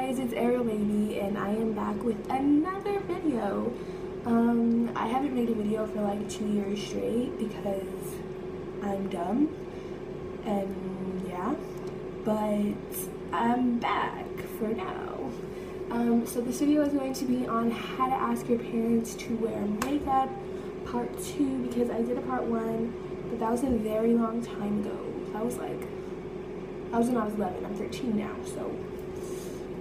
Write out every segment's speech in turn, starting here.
guys, it's Ariel Baby and I am back with another video. I haven't made a video for like 2 years straight because I'm dumb and yeah, but I'm back for now. So this video is going to be on how to ask your parents to wear makeup, part 2, because I did a part 1, but that was a very long time ago. That was when I was 11. I'm 13 now, so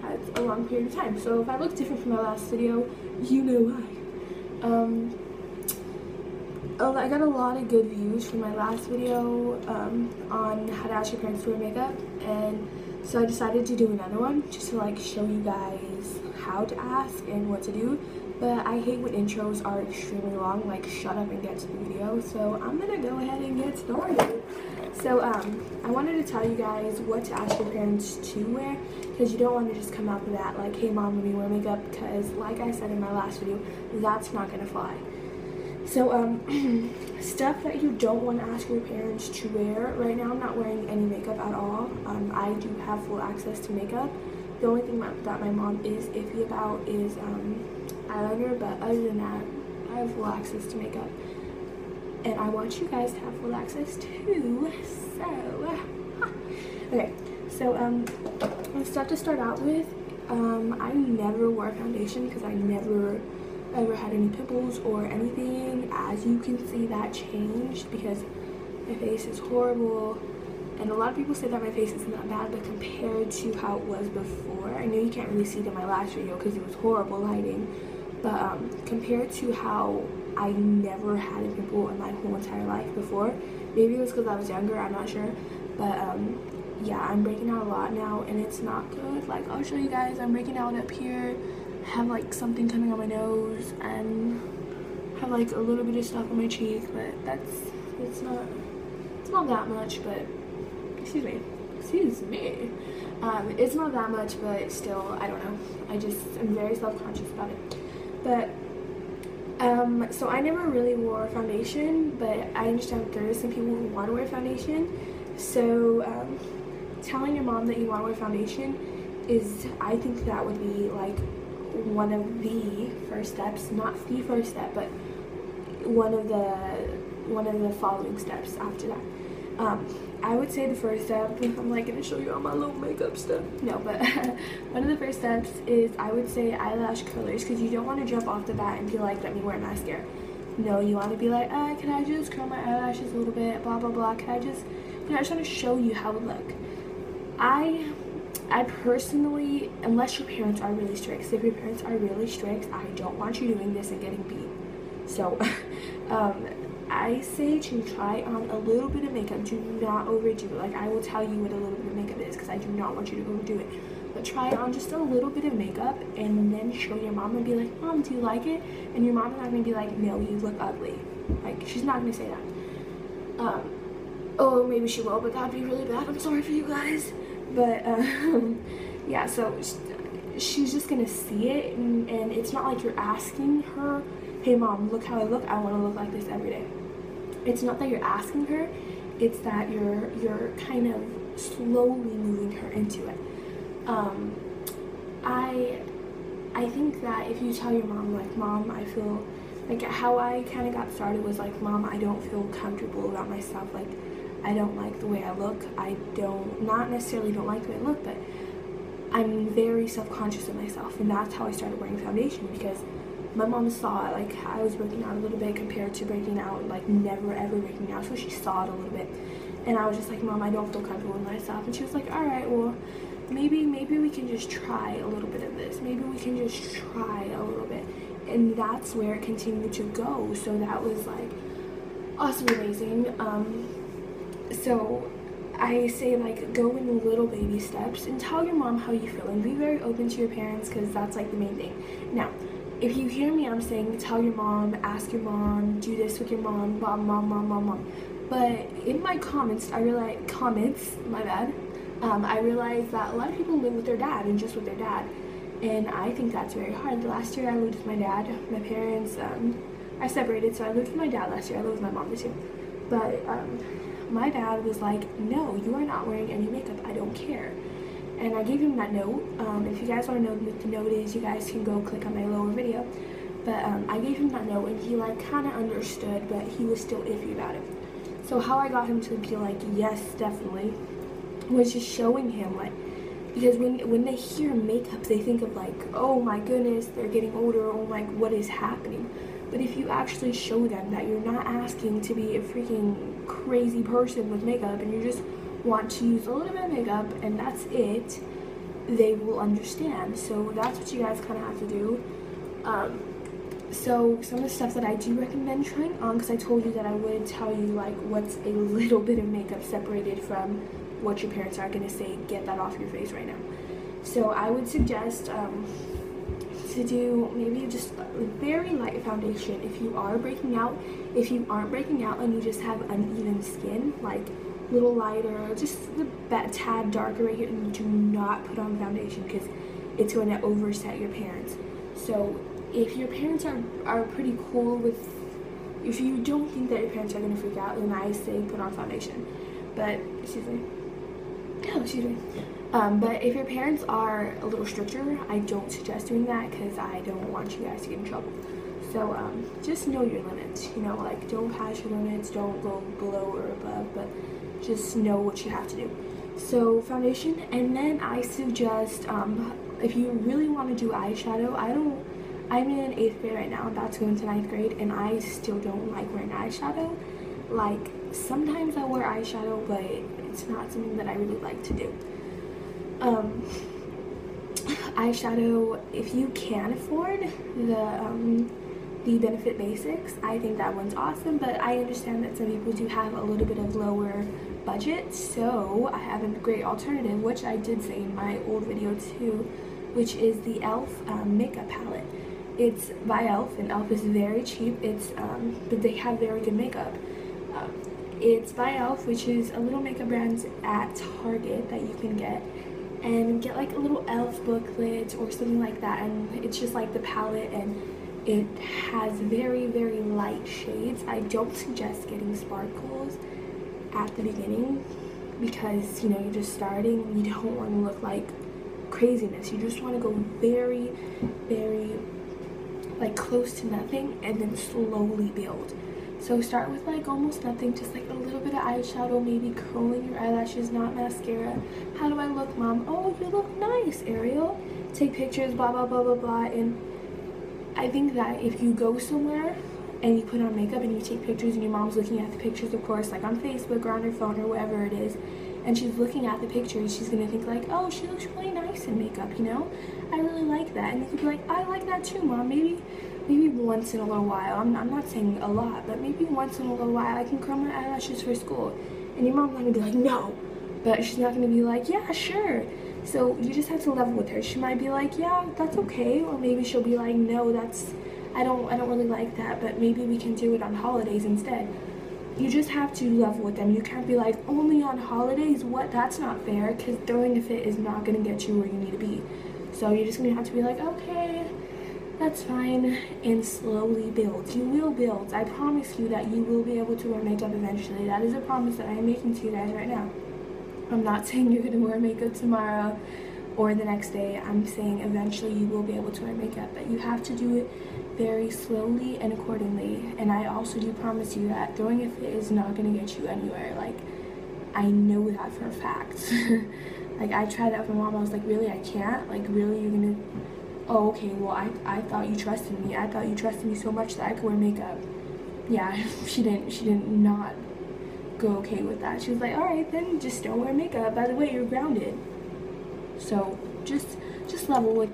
that's a long period of time. So if I look different from my last video, you know why. I got a lot of good views from my last video on how to ask your parents to wear makeup, and so I decided to do another one just to like show you guys how to ask and what to do. But I hate when intros are extremely long, like shut up and get to the video. So I'm gonna go ahead and get started. So I wanted to tell you guys what to ask your parents to wear, because you don't want to just come out with that like, hey mom, let me wear makeup, because like I said in my last video, that's not gonna fly. So stuff that you don't want to ask your parents to wear. Right now I'm not wearing any makeup at all. I do have full access to makeup. The only thing that my mom is iffy about is eyeliner, but other than that, I have full access to makeup. And I want you guys to have full access too. So, okay. So, stuff to start out with. I never wore foundation because I never ever had any pimples or anything. As you can see, that changed because my face is horrible. And a lot of people say that my face is not bad, but compared to how it was before, I know you can't really see it in my last video because it was horrible lighting, but compared to how I never had a pimple in my whole entire life before, maybe it was because I was younger, I'm not sure, but yeah, I'm breaking out a lot now and it's not good. Like, I'll show you guys, I'm breaking out up here, have like something coming on my nose, and have like a little bit of stuff on my cheek, but it's not that much, but excuse me, it's not that much, but still, I don't know, I'm very self-conscious about it. But so I never really wore foundation, but I understand there are some people who want to wear foundation. So telling your mom that you want to wear foundation I think that would be like one of the first steps, not the first step, but one of the following steps after that. I would say the first step, I'm like gonna show you all my little makeup stuff. No, but one of the first steps is, I would say, eyelash curlers, because you don't want to jump off the bat and be like, let me wear mascara. No, you want to be like, can I just curl my eyelashes a little bit, blah blah blah, I just want to show you how it look. I personally, unless your parents are really strict, if your parents are really strict, I don't want you doing this and getting beat. So I say to try on a little bit of makeup. Do not overdo it. Like, I will tell you what a little bit of makeup is because I do not want you to overdo it. But try on just a little bit of makeup and then show your mom and be like, Mom, do you like it? And your mom is not going to be like, no, you look ugly. Like, she's not going to say that. Oh, maybe she will, but that'd be really bad. I'm sorry for you guys. But, yeah, so she's just going to see it, and it's not like you're asking her, hey mom, look how I look, I want to look like this every day. It's not that you're asking her, it's that you're kind of slowly moving her into it. I think that if you tell your mom, like, Mom, I feel like, how I kind of got started was like, Mom, I don't feel comfortable about myself, like, I don't like the way I look, not necessarily don't like the way I look, but I'm very self-conscious of myself, and that's how I started wearing foundation, because my mom saw it, like, I was breaking out a little bit compared to breaking out, like, never ever breaking out, so she saw it a little bit, and I was just like, Mom, I don't feel comfortable with myself, and she was like, alright, well, maybe we can just try a little bit of this, maybe we can just try a little bit, and that's where it continued to go. So that was, like, awesome, amazing. So I say, like, go in little baby steps and tell your mom how you feel, and be very open to your parents, because that's, like, the main thing. Now, if you hear me, I'm saying tell your mom, ask your mom, do this with your mom, mom. But in my comments, I realized, my bad, I realized that a lot of people live with their dad and just with their dad. And I think that's very hard. The last year I lived with my dad. My parents, I separated, so I lived with my dad last year. I lived with my mom this year. But my dad was like, no, you are not wearing any makeup. I don't care. and I gave him that note. If you guys want to know what the note is, you guys can go click on my lower video. But I gave him that note, and he like kind of understood, but he was still iffy about it. So how I got him to be like, yes, definitely, was just showing him, like, because when they hear makeup, they think of like, oh my goodness, they're getting older, oh like, what is happening? But if you actually show them that you're not asking to be a freaking crazy person with makeup, and you just want to use a little bit of makeup and that's it, they will understand. So that's what you guys kind of have to do. So some of the stuff that I do recommend trying on, because I told you that I would tell you like what's a little bit of makeup separated from what your parents are going to say, get that off your face right now. So I would suggest to do maybe just a very light foundation if you are breaking out. If you aren't breaking out and you just have uneven skin, like little lighter, just a tad darker right here, and do not put on foundation because it's going to overset your parents. So if your parents are pretty cool with, if you don't think that your parents are going to freak out, then I say put on foundation. But but if your parents are a little stricter, I don't suggest doing that because I don't want you guys to get in trouble. So just know your limits, you know, like don't pass your limits, don't go below or above, but just know what you have to do. So foundation, and then I suggest if you really want to do eyeshadow, I'm in 8th grade right now, I'm about to go into 9th grade, and I still don't like wearing eyeshadow. Like sometimes I wear eyeshadow, but it's not something that I really like to do. Eyeshadow, if you can afford the Benefit Basics, I think that one's awesome, but I understand that some people do have a little bit of lower budget, so I have a great alternative, which I did say in my old video too, which is the e.l.f. Makeup palette. It's by e.l.f. and e.l.f. is very cheap. It's but they have very good makeup. It's by e.l.f., which is a little makeup brand at Target that you can get, and get like a little e.l.f. booklet or something like that, and it's just like the palette, and it has very, very light shades. I don't suggest getting sparkles at the beginning because, you know, you're just starting, you don't want to look like craziness. You just want to go very, very like close to nothing and then slowly build. So start with like almost nothing, just like a little bit of eyeshadow, maybe curling your eyelashes, not mascara. How do I look, Mom? Oh, you look nice, Ariel. Take pictures, blah, blah, blah, blah, blah. And I think that if you go somewhere and you put on makeup and you take pictures and your mom's looking at the pictures, of course, like on Facebook or on her phone or wherever it is, and she's looking at the pictures, she's gonna think like, oh, she looks really nice in makeup, you know? I really like that. And you could be like, I like that too, Mom. Maybe once in a little while, I'm not saying a lot, but maybe once in a little while I can curl my eyelashes for school. And your mom's not gonna be like, no, but she's not gonna be like, yeah, sure. So you just have to level with her. She might be like, yeah, that's okay, or maybe she'll be like, no, I don't really like that, but maybe we can do it on holidays instead. You just have to level with them. You can't be like, only on holidays? What? That's not fair, because throwing a fit is not gonna get you where you need to be. So you're just gonna have to be like, okay, that's fine, and slowly build. You will build. I promise you that you will be able to wear makeup eventually. That is a promise that I am making to you guys right now. I'm not saying you're gonna wear makeup tomorrow or the next day. I'm saying eventually you will be able to wear makeup, but you have to do it very slowly and accordingly. And I also do promise you that throwing a fit is not gonna get you anywhere. Like, I know that for a fact. Like, I tried that with my mom. I was like, really, I can't? Like, really, you're gonna, oh, okay, well, I thought you trusted me. I thought you trusted me so much that I could wear makeup. Yeah, she did not go okay with that. She was like, all right, then just don't wear makeup. By the way, you're grounded. So just level with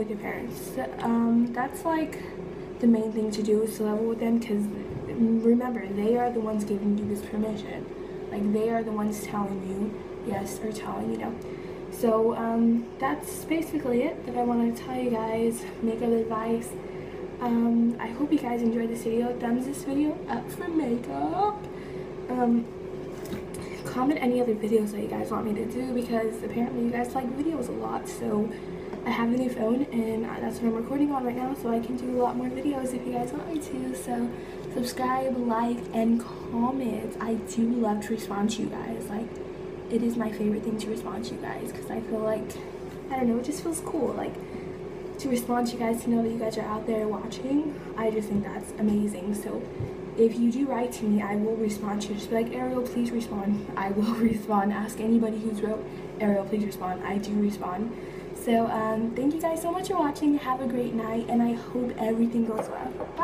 your parents. That's like the main thing to do, is to level with them, because remember, they are the ones giving you this permission. Like, they are the ones telling you yes or telling you no. So that's basically it that I wanted to tell you guys. Makeup advice. I hope you guys enjoyed this video. Thumbs this video up for makeup. Comment any other videos that you guys want me to do, because apparently you guys like videos a lot. So I have a new phone, and that's what I'm recording on right now, so I can do a lot more videos if you guys want me to. So subscribe, like, and comment. I do love to respond to you guys. Like, it is my favorite thing to respond to you guys, because I feel like, I don't know, it just feels cool, like, to respond to you guys, to know that you guys are out there watching. I just think that's amazing. So if you do write to me, I will respond to you. Just be like, Ariel, please respond. I will respond. Ask anybody who's wrote, Ariel, please respond. I do respond. So thank you guys so much for watching. Have a great night, and I hope everything goes well. Bye.